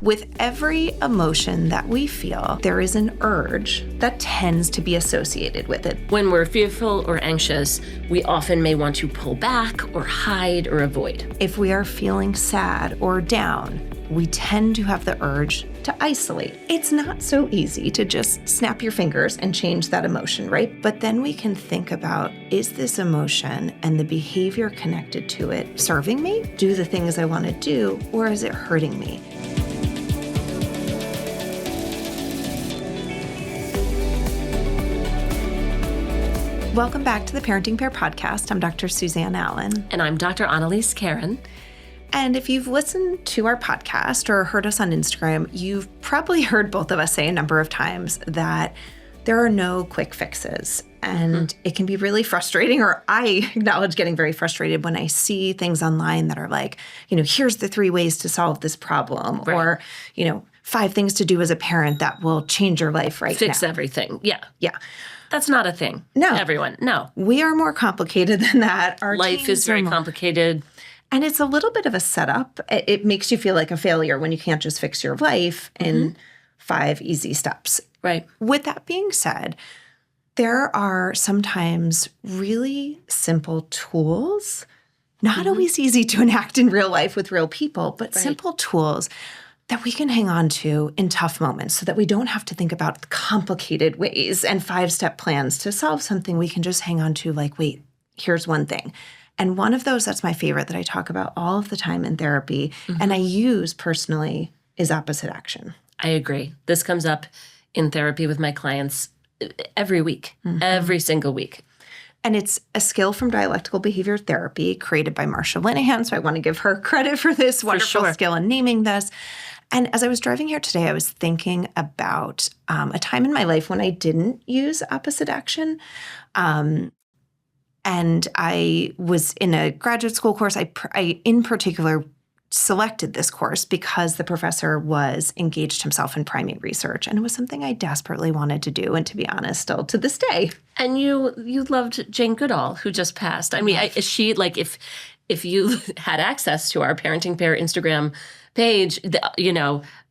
With every emotion that we feel, there is an urge that tends to be associated with it. When we're fearful or anxious, we often may want to pull back or hide or avoid. If we are feeling sad or down, we tend to have the urge to isolate. It's not so easy to just snap your fingers and change that emotion, right? But then we can think about, is this emotion and the behavior connected to it serving me? Do the things I want to do, or is it hurting me? Welcome back to the Parenting Pair podcast. I'm Dr. Suzanne Allen. And I'm Dr. Annalise Karen. And if you've listened to our podcast or heard us on Instagram, you've probably heard both of us say a number of times that there are no quick fixes. And it can be really frustrating, or I acknowledge getting very frustrated when I see things online that are like, here's the 3 ways to solve this problem, right. Or, 5 things to do as a parent that will change your life right now. Fix everything. Yeah. That's not a thing. No. Everyone. No. We are more complicated than that. Our life is very complicated. And it's a little bit of a setup. It makes you feel like a failure when you can't just fix your life in 5 easy steps. Right. With that being said, there are sometimes really simple tools, not always easy to enact in real life with real people, but simple tools that we can hang on to in tough moments so that we don't have to think about complicated ways and 5-step plans to solve something. We can just hang on to like, wait, here's one thing. And one of those that's my favorite that I talk about all of the time in therapy and I use personally is opposite action. I agree. This comes up in therapy with my clients every week, every single week. And it's a skill from dialectical behavior therapy created by Marsha Linehan. So I want to give her credit for this wonderful skill in naming this. And as I was driving here today, I was thinking about a time in my life when I didn't use opposite action. And I was in a graduate school course. I in particular selected this course because the professor was engaged himself in primate research. And it was something I desperately wanted to do. And to be honest, still to this day. And you loved Jane Goodall, who just passed. I mean, is she like, if you had access to our Parenting Pair Instagram page,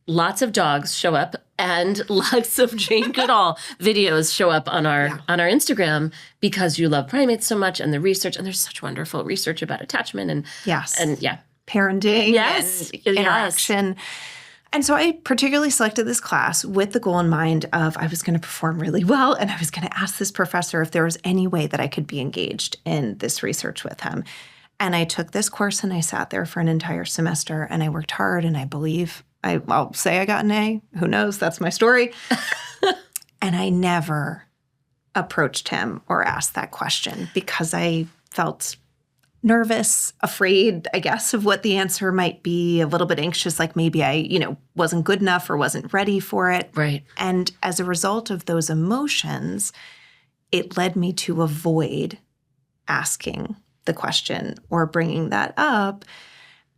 lots of dogs show up and lots of Jane Goodall videos show up on our Instagram because you love primates so much and the research. And there's such wonderful research about attachment and parenting and interaction. And so I particularly selected this class with the goal in mind of I was going to perform really well and I was going to ask this professor if there was any way that I could be engaged in this research with him. And I took this course and I sat there for an entire semester and I worked hard and I believe I'll say I got an A. Who knows? That's my story. And I never approached him or asked that question because I felt nervous, afraid, I guess, of what the answer might be, a little bit anxious, like maybe I, wasn't good enough or wasn't ready for it. Right. And as a result of those emotions, it led me to avoid asking the question or bringing that up.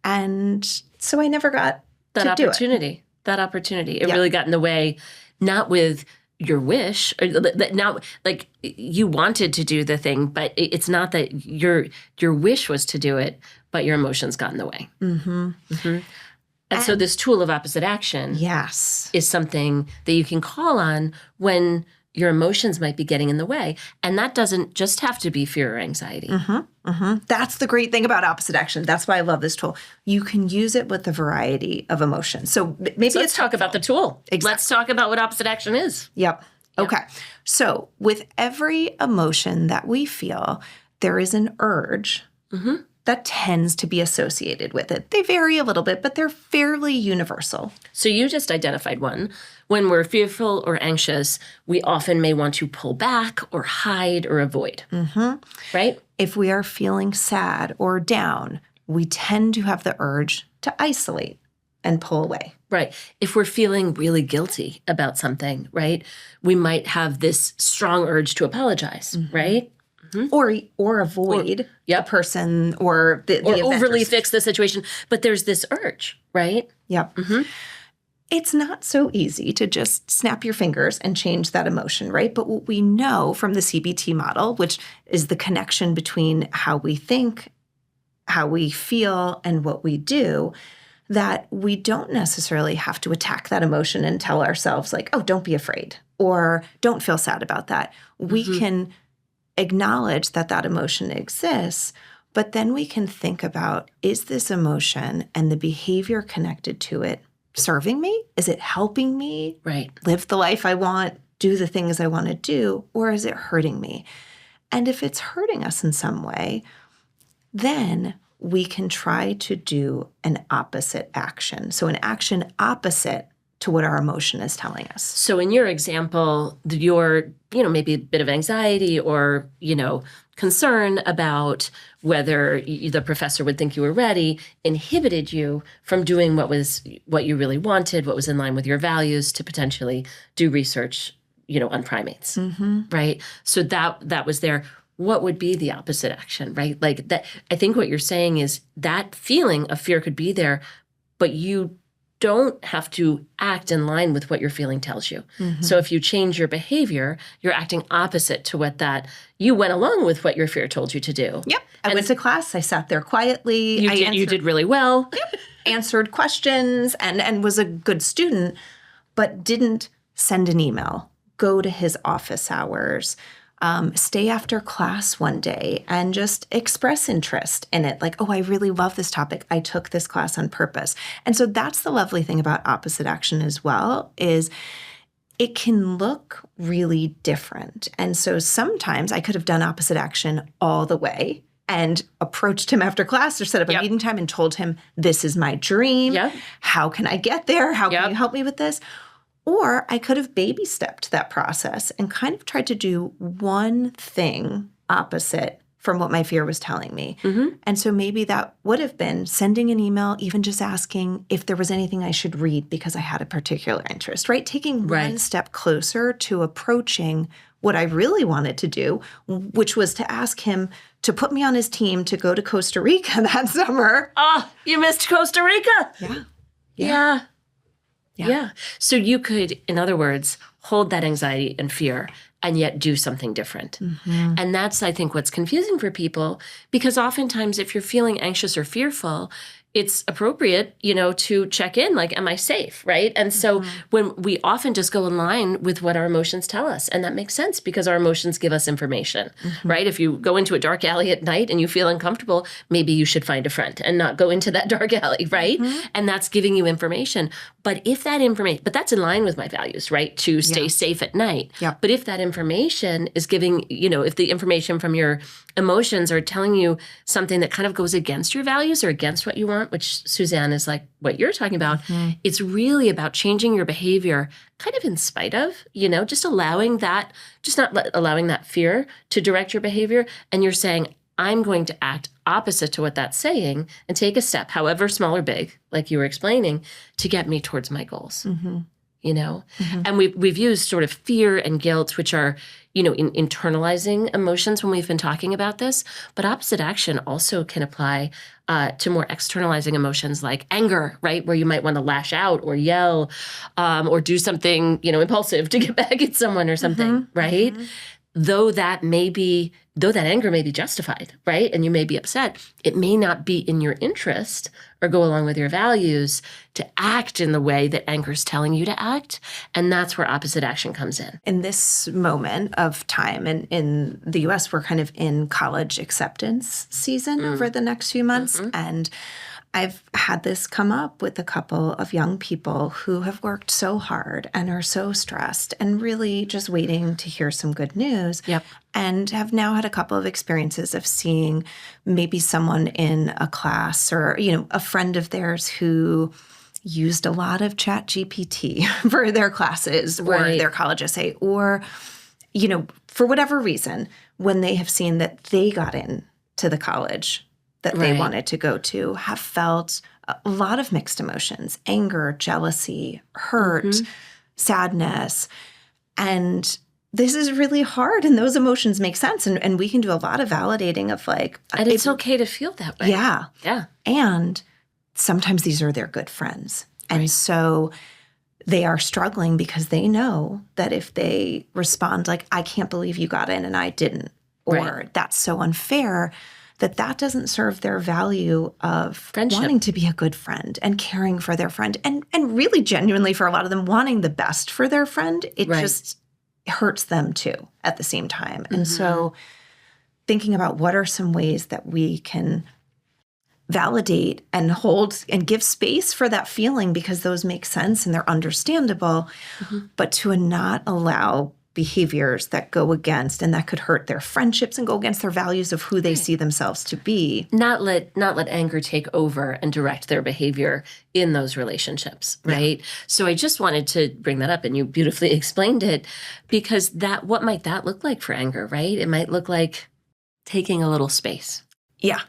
And so I never got that opportunity. That opportunity. It really got in the way, not with your wish, or not like you wanted to do the thing, but it's not that your wish was to do it, but your emotions got in the way. And so this tool of opposite action is something that you can call on when your emotions might be getting in the way. And that doesn't just have to be fear or anxiety. That's the great thing about opposite action. That's why I love this tool. You can use it with a variety of emotions. So maybe let's talk about the tool. Exactly. Let's talk about what opposite action is. Yep. Okay. So with every emotion that we feel, there is an urge that tends to be associated with it. They vary a little bit, but they're fairly universal. So you just identified one. When we're fearful or anxious, we often may want to pull back or hide or avoid. Right? If we are feeling sad or down, we tend to have the urge to isolate and pull away. Right. If we're feeling really guilty about something, right, we might have this strong urge to apologize, right? Or avoid the person or the or event overly fix the situation. But there's this urge, right? Yep. It's not so easy to just snap your fingers and change that emotion, right? But what we know from the CBT model, which is the connection between how we think, how we feel, and what we do, that we don't necessarily have to attack that emotion and tell ourselves like, oh, don't be afraid or don't feel sad about that. We can acknowledge that that emotion exists, but then we can think about, is this emotion and the behavior connected to it serving me? Is it helping me live the life I want, do the things I want to do, or is it hurting me? And if it's hurting us in some way, then we can try to do an opposite action. So an action opposite to what our emotion is telling us. So in your example, your, maybe a bit of anxiety or, concern about whether the professor would think you were ready inhibited you from doing what you really wanted, what was in line with your values to potentially do research, on primates, right? So that was there. What would be the opposite action, right? Like that, I think what you're saying is that feeling of fear could be there, but you don't have to act in line with what your feeling tells you. So if you change your behavior, you're acting opposite to you went along with what your fear told you to do. Yep. I went to class. I sat there quietly. You did really well. Yep. Answered questions and was a good student, but didn't send an email, go to his office hours, stay after class one day and just express interest in it. Like, oh, I really love this topic. I took this class on purpose. And so that's the lovely thing about opposite action as well, is it can look really different. And so sometimes I could have done opposite action all the way and approached him after class or set up a meeting time and told him, this is my dream. How can I get there? How can you help me with this? Or I could have baby stepped that process and kind of tried to do one thing opposite from what my fear was telling me. And so maybe that would have been sending an email, even just asking if there was anything I should read because I had a particular interest, right? Taking one step closer to approaching what I really wanted to do, which was to ask him to put me on his team to go to Costa Rica that summer. Oh, you missed Costa Rica. Yeah. So you could, in other words, hold that anxiety and fear and yet do something different. And that's, I think, what's confusing for people, because oftentimes if you're feeling anxious or fearful, it's appropriate, to check in, like, am I safe, right? And so when we often just go in line with what our emotions tell us, and that makes sense because our emotions give us information, right? If you go into a dark alley at night and you feel uncomfortable, maybe you should find a friend and not go into that dark alley, right? And that's giving you information. But if that information, but that's in line with my values, right? To stay safe at night. But if that information is giving, if the information from your emotions are telling you something that kind of goes against your values or against what you want, which Suzanne is like what you're talking about, it's really about changing your behavior kind of in spite of, just allowing that, just not allowing that fear to direct your behavior. And you're saying, I'm going to act opposite to what that's saying and take a step, however small or big, like you were explaining, to get me towards my goals. And we've used sort of fear and guilt, which are, in internalizing emotions when we've been talking about this. But opposite action also can apply to more externalizing emotions like anger, right? Where you might want to lash out or yell or do something, impulsive to get back at someone or something, right? Though that anger may be justified, right? And you may be upset, it may not be in your interest or go along with your values to act in the way that anger is telling you to act. And that's where opposite action comes in. In this moment of time, and in the US, we're kind of in college acceptance season over the next few months. And I've had this come up with a couple of young people who have worked so hard and are so stressed and really just waiting to hear some good news. And have now had a couple of experiences of seeing maybe someone in a class or, a friend of theirs who used a lot of ChatGPT for their classes or their college essay, or, for whatever reason, when they have seen that they got in to the college that they wanted to go to, have felt a lot of mixed emotions: anger, jealousy, hurt, sadness. And this is really hard, and those emotions make sense. And we can do a lot of validating of like... And it's okay to feel that way. Yeah. And sometimes these are their good friends. And so they are struggling because they know that if they respond like, I can't believe you got in and I didn't, or that's so unfair, that doesn't serve their value of Friendship. wanting to be a good friend and caring for their friend and really genuinely for a lot of them wanting the best for their friend. It Right. just hurts them too at the same time. And so thinking about what are some ways that we can validate and hold and give space for that feeling because those make sense and they're understandable, but to not allow behaviors that go against and that could hurt their friendships and go against their values of who they see themselves to be. Not let anger take over and direct their behavior in those relationships, right? So I just wanted to bring that up, and you beautifully explained it, because what might that look like for anger, right? It might look like taking a little space. Yeah.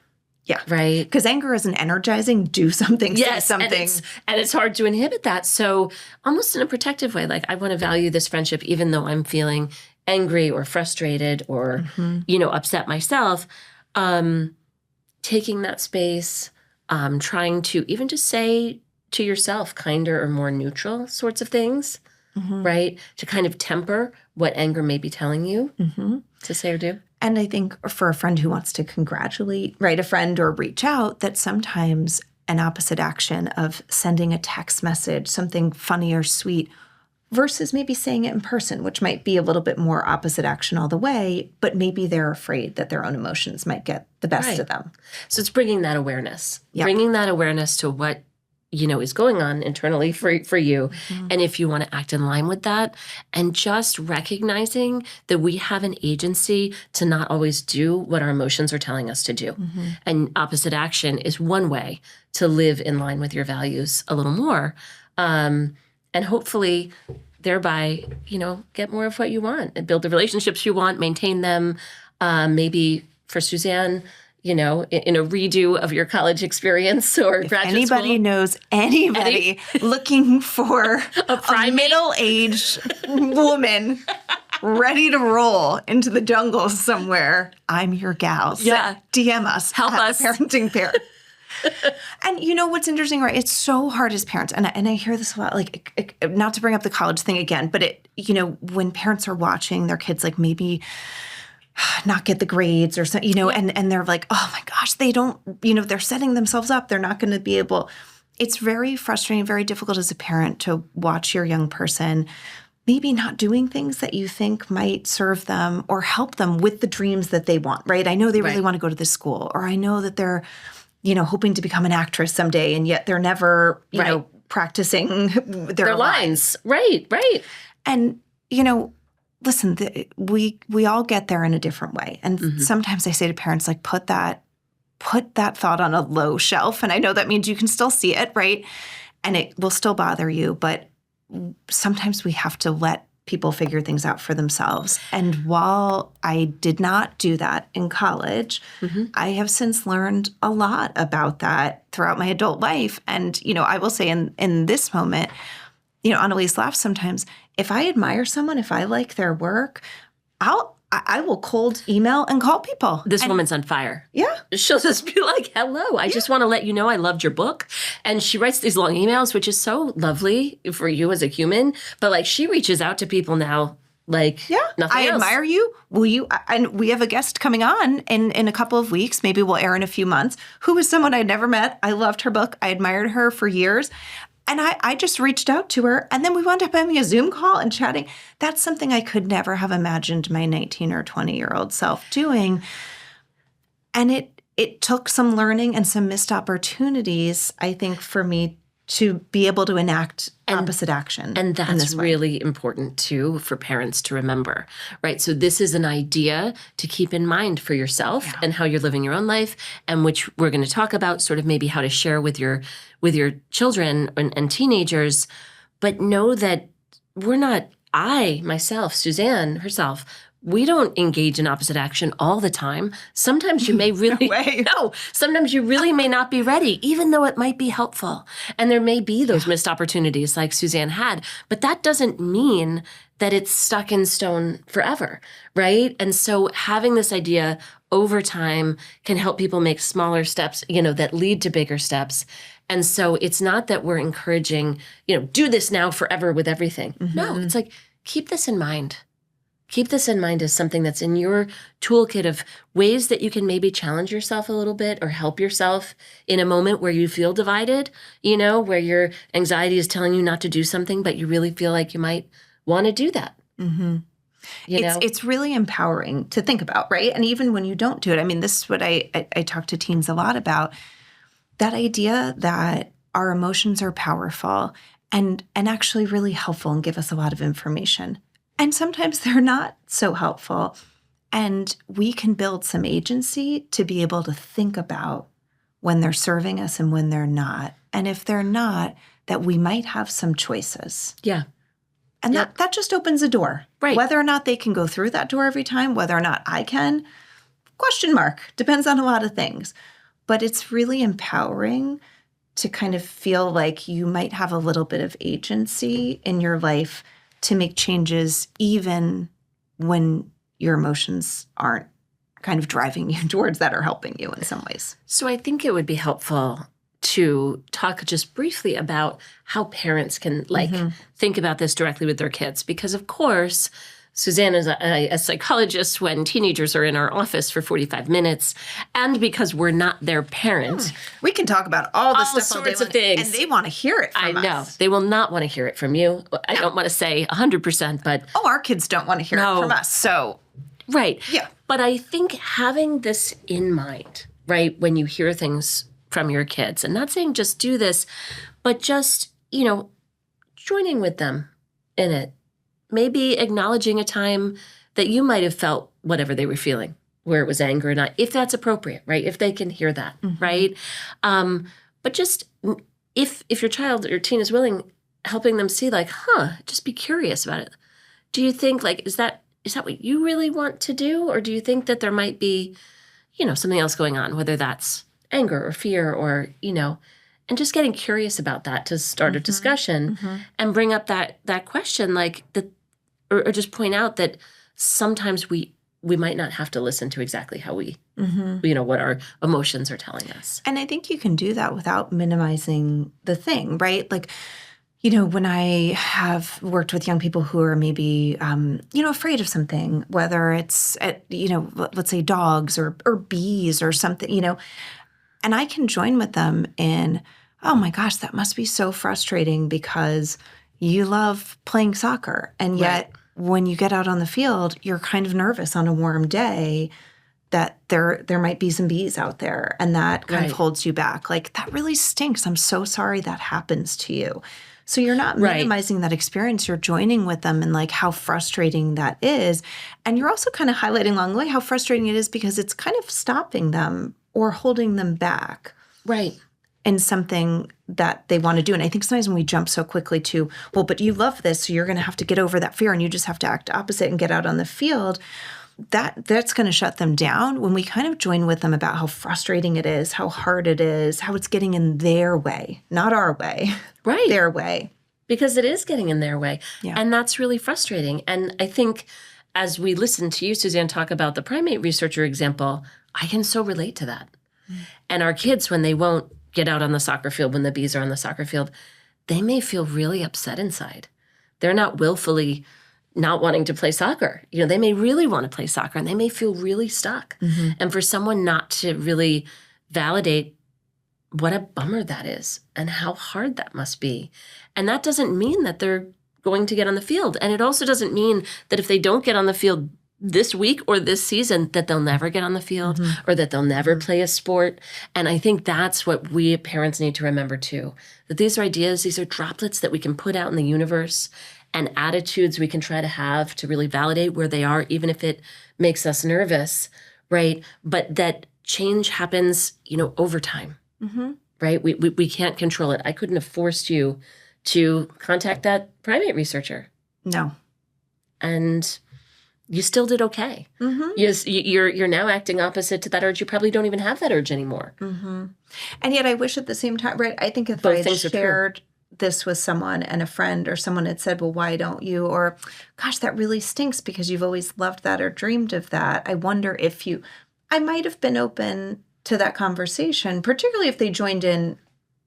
Yeah. Right. Because anger isn't energizing. Do something. Yes. Say something. And it's hard to inhibit that. So almost in a protective way, like I want to value this friendship, even though I'm feeling angry or frustrated or, upset myself. Taking that space, trying to even just say to yourself kinder or more neutral sorts of things, right? To kind of temper what anger may be telling you to say or do. And I think for a friend who wants to congratulate, right, a friend or reach out, that sometimes an opposite action of sending a text message, something funny or sweet, versus maybe saying it in person, which might be a little bit more opposite action all the way, but maybe they're afraid that their own emotions might get the best of them. So it's bringing that awareness, Yep. bringing that awareness to what is going on internally for you. And if you want to act in line with that, and just recognizing that we have an agency to not always do what our emotions are telling us to do. And opposite action is one way to live in line with your values a little more. And hopefully thereby, get more of what you want and build the relationships you want, maintain them. Maybe for Suzanne, in a redo of your college experience or If graduate anybody school. knows anybody looking for a middle-aged woman ready to roll into the jungle somewhere, I'm your gal. So Yeah. DM us. Help at us. Parenting Pair. And what's interesting, right? It's so hard as parents, and I hear this a lot, like, not to bring up the college thing again, but when parents are watching their kids, like maybe not get the grades or so, and they're like, oh my gosh, they don't, they're setting themselves up. They're not going to be able. It's very frustrating, very difficult as a parent to watch your young person maybe not doing things that you think might serve them or help them with the dreams that they want, right? I know they really want to go to this school, or I know that they're, hoping to become an actress someday, and yet they're never, practicing their lines. Right. And, listen, we all get there in a different way. And sometimes I say to parents, like, put that thought on a low shelf. And I know that means you can still see it, right? And it will still bother you. But sometimes we have to let people figure things out for themselves. And while I did not do that in college, I have since learned a lot about that throughout my adult life. And, I will say in this moment, Annalise laughs sometimes. If I admire someone, if I like their work, I will cold email and call people. This woman's on fire. Yeah. She'll just be like, hello, I just want to let you know I loved your book. And she writes these long emails, which is so lovely for you as a human. But like, she reaches out to people now like nothing I else. admire you. Will you? And we have a guest coming on in a couple of weeks. Maybe we'll air in a few months. Who is someone I'd never met. I loved her book. I admired her for years. And I just reached out to her, and then we wound up having a Zoom call and chatting. That's something I could never have imagined my 19 or 20-year-old self doing. And it took some learning and some missed opportunities, I think, for me to be able to enact opposite action. And that's really important, too, for parents to remember, right? So this is an idea to keep in mind for yourself and how you're living your own life, and which we're going to talk about sort of maybe how to share with your children and teenagers. But know that we're not, I, myself, Suzanne herself, we don't engage in opposite action all the time. Sometimes you may really sometimes you really may not be ready, even though it might be helpful. And there may be those missed opportunities like Suzanne had, but that doesn't mean that it's stuck in stone forever, right? And so having this idea over time can help people make smaller steps, that lead to bigger steps. And so it's not that we're encouraging, do this now forever with everything. No, it's like, keep this in mind. keep this in mind as something that's in your toolkit of ways that you can maybe challenge yourself a little bit or help yourself in a moment where you feel divided, where your anxiety is telling you not to do something, but you really feel like you might want to do that. Mm-hmm. It's really empowering to think about, right? And even when you don't do it, I mean, this is what I talk to teens a lot about, that idea that our emotions are powerful and actually really helpful and give us a lot of information. And sometimes they're not so helpful. And we can build some agency to be able to think about when they're serving us and when they're not. And if they're not, that we might have some choices. Yeah. And that just opens a door. Right. Whether or not they can go through that door every time, whether or not I can, question mark. Depends on a lot of things. But it's really empowering to kind of feel like you might have a little bit of agency in your life to make changes even when your emotions aren't kind of driving you towards that or helping you in some ways. So I think it would be helpful to talk just briefly about how parents can think about this directly with their kids. Because of course, Suzanne is a psychologist when teenagers are in our office for 45 minutes. And because we're not their parent. We can talk about all this stuff all sorts day of things. And they want to hear it from us. I know. They will not want to hear it from you. I don't want to say 100%, but... Oh, our kids don't want to hear it from us. So... Right. Yeah. But I think having this in mind, right, when you hear things from your kids, and not saying just do this, but just, joining with them in it. Maybe acknowledging a time that you might have felt whatever they were feeling, where it was anger or not, if that's appropriate, right? If they can hear that, right? But just if your child or teen is willing, helping them see just be curious about it. Do you think is that what you really want to do? Or do you think that there might be, something else going on, whether that's anger or fear or, and just getting curious about that to start a discussion and bring up that question or just point out that sometimes we might not have to listen to exactly how we, what our emotions are telling us. And I think you can do that without minimizing the thing, right? When I have worked with young people who are maybe, afraid of something, whether it's, let's say dogs or bees or something, and I can join with them in, oh my gosh, that must be so frustrating because you love playing soccer. And yet when you get out on the field, you're kind of nervous on a warm day that there might be some bees out there and that kind of holds you back. That really stinks. I'm so sorry that happens to you. So you're not minimizing that experience. You're joining with them in how frustrating that is. And you're also kind of highlighting along the way how frustrating it is because it's kind of stopping them or holding them back. Right. In something that they want to do. And I think sometimes when we jump so quickly to, well, but you love this, so you're going to have to get over that fear and you just have to act opposite and get out on the field, that's going to shut them down. When we kind of join with them about how frustrating it is, how hard it is, how it's getting in their way, not our way, their way. Because it is getting in their way. Yeah. And that's really frustrating. And I think as we listen to you, Suzanne, talk about the primate researcher example, I can so relate to that. And our kids, when they won't get out on the soccer field, when the bees are on the soccer field, they may feel really upset inside. They're not willfully not wanting to play soccer. They may really want to play soccer and they may feel really stuck. And for someone not to really validate what a bummer that is and how hard that must be. And that doesn't mean that they're going to get on the field. And it also doesn't mean that if they don't get on the field this week or this season, that they'll never get on the field or that they'll never play a sport. And I think that's what we parents need to remember too, that these are ideas, these are droplets that we can put out in the universe and attitudes we can try to have to really validate where they are, even if it makes us nervous, right? But that change happens, over time, right? We can't control it. I couldn't have forced you to contact that primate researcher. No. And you still did okay. Yes, you're now acting opposite to that urge. You probably don't even have that urge anymore. And yet I wish at the same time, right, I think if Both I had things are shared this with someone and a friend or someone had said, well, why don't you? Or, gosh, that really stinks because you've always loved that or dreamed of that. I wonder if I might have been open to that conversation, particularly if they joined in,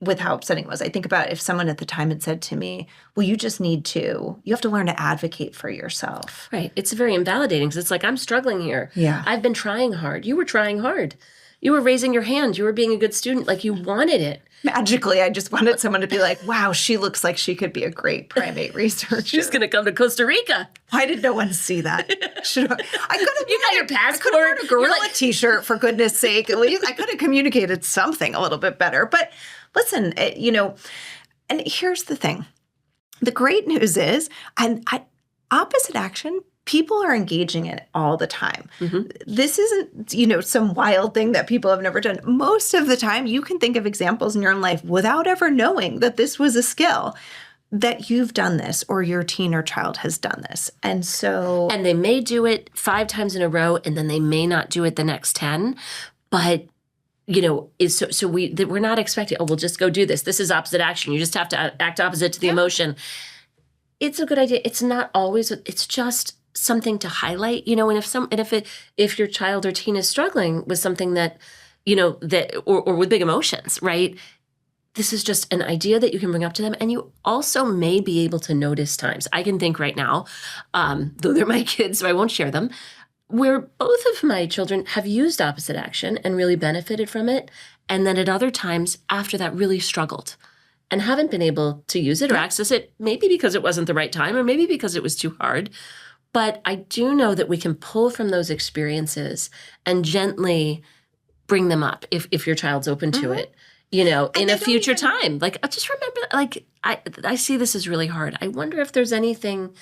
with how upsetting it was. I think about if someone at the time had said to me, well, you have to learn to advocate for yourself. Right. It's very invalidating because it's like, I'm struggling here. Yeah. I've been trying hard. You were trying hard. You were raising your hand. You were being a good student. Like you wanted it. Magically, I just wanted someone to be like, wow, she looks like she could be a great primate researcher. She's going to come to Costa Rica. Why did no one see that? I could have. You got your passport. I could have worn a gorilla T-shirt, for goodness sake. At least I could have communicated something a little bit better. But listen, and here's the thing. The great news is, opposite action, people are engaging in it all the time. Mm-hmm. This isn't, some wild thing that people have never done. Most of the time, you can think of examples in your own life without ever knowing that this was a skill, that you've done this or your teen or child has done this. And they may do it 5 times in a row, and then they may not do it the next 10. But we're not expecting, we'll just go do this. This is opposite action. You just have to act opposite to the emotion. It's a good idea. It's not always, it's just something to highlight, and if your child or teen is struggling with something that, or with big emotions, right? This is just an idea that you can bring up to them. And you also may be able to notice times. I can think right now, though they're my kids, so I won't share them, where both of my children have used opposite action and really benefited from it. And then at other times after that really struggled and haven't been able to use it or access it, maybe because it wasn't the right time or maybe because it was too hard. But I do know that we can pull from those experiences and gently bring them up if your child's open to it, in a future time. Like, just remember, like, I see this as really hard. I wonder if there's anything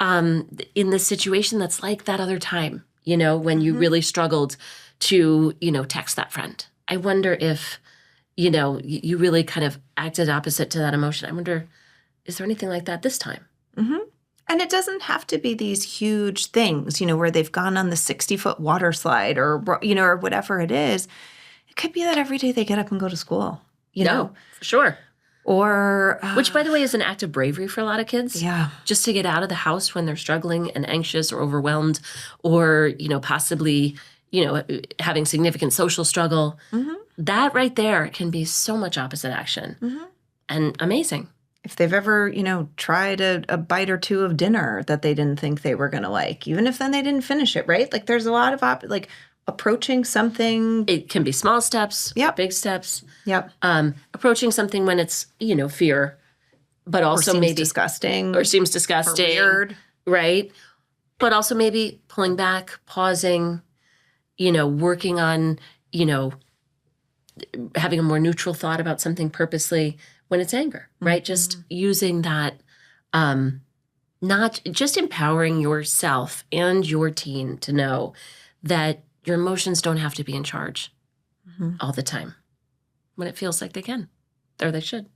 in the situation that's like that other time, when you really struggled to, text that friend. I wonder if, you really kind of acted opposite to that emotion. I wonder, is there anything like that this time? Mm-hmm. And it doesn't have to be these huge things, where they've gone on the 60-foot water slide or, or whatever it is. It could be that every day they get up and go to school, No, for sure. Or which, by the way, is an act of bravery for a lot of kids. Yeah. Just to get out of the house when they're struggling and anxious or overwhelmed or, possibly, having significant social struggle. Mm-hmm. That right there can be so much opposite action and amazing. If they've ever, tried a bite or two of dinner that they didn't think they were going to like, even if then they didn't finish it, right? Like there's a lot of approaching something. It can be small steps, yep. Big steps. Yep. Approaching something when it's, fear, but also maybe disgusting. Or seems disgusting. Or weird. Right. But also maybe pulling back, pausing, working on, having a more neutral thought about something purposely when it's anger, right? Just using that, not just empowering yourself and your teen to know that your emotions don't have to be in charge all the time when it feels like they can or they should.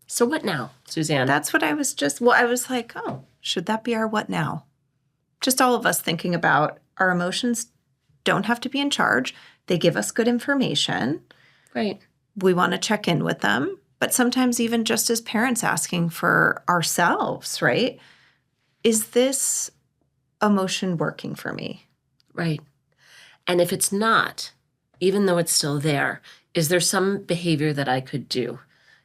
So what now, Suzanne? That's what I was I was like, oh, should that be our what now? Just all of us thinking about our emotions don't have to be in charge. They give us good information. Right. We want to check in with them. But sometimes even just as parents asking for ourselves, right? Is this emotion working for me? Right. And if it's not, even though it's still there, is there some behavior that I could do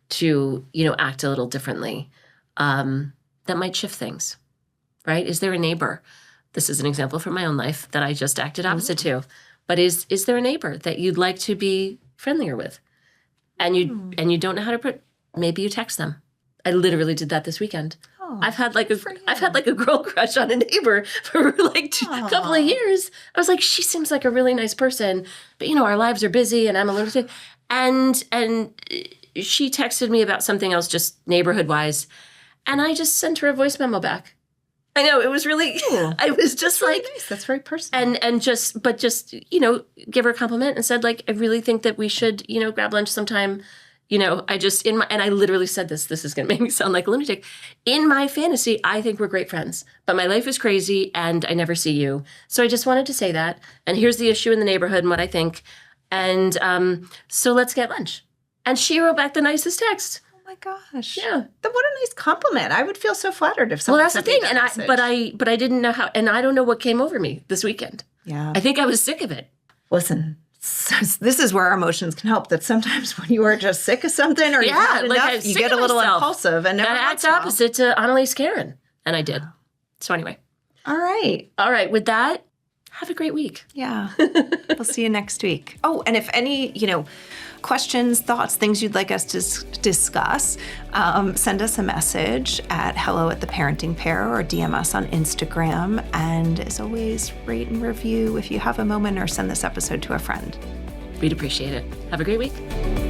to, act a little differently that might shift things, right? Is there a neighbor? This is an example from my own life that I just acted opposite to. But is there a neighbor that you'd like to be friendlier with? And you don't know how to maybe you text them. I literally did that this weekend. Oh, I've had like a girl crush on a neighbor for like a couple of years. I was like, she seems like a really nice person, but our lives are busy and I'm a lunatic. And she texted me about something else, just neighborhood wise, and I just sent her a voice memo back. I know, it was really, I was just really like, nice. That's very personal. And just give her a compliment and said, like, I really think that we should, grab lunch sometime. And I literally said this is going to make me sound like a lunatic. In my fantasy, I think we're great friends, but my life is crazy and I never see you. So I just wanted to say that. And here's the issue in the neighborhood and what I think. And so let's get lunch. And she wrote back the nicest text. My gosh. Yeah. What a nice compliment. I would feel so flattered if someone Well, that's the thing. And I didn't know how, and I don't know what came over me this weekend. Yeah. I think I was sick of it. Listen, So this is where our emotions can help. That sometimes when you are just sick of something or you've had like, enough, you get a little impulsive. And that acts opposite to Annalise Karen. And I did. So anyway. All right. With that, have a great week. Yeah. We'll see you next week. Oh, and if any, questions, thoughts, things you'd like us to discuss, send us a message at hello@theparentingpair or DM us on Instagram. And as always, rate and review if you have a moment or send this episode to a friend. We'd appreciate it. Have a great week.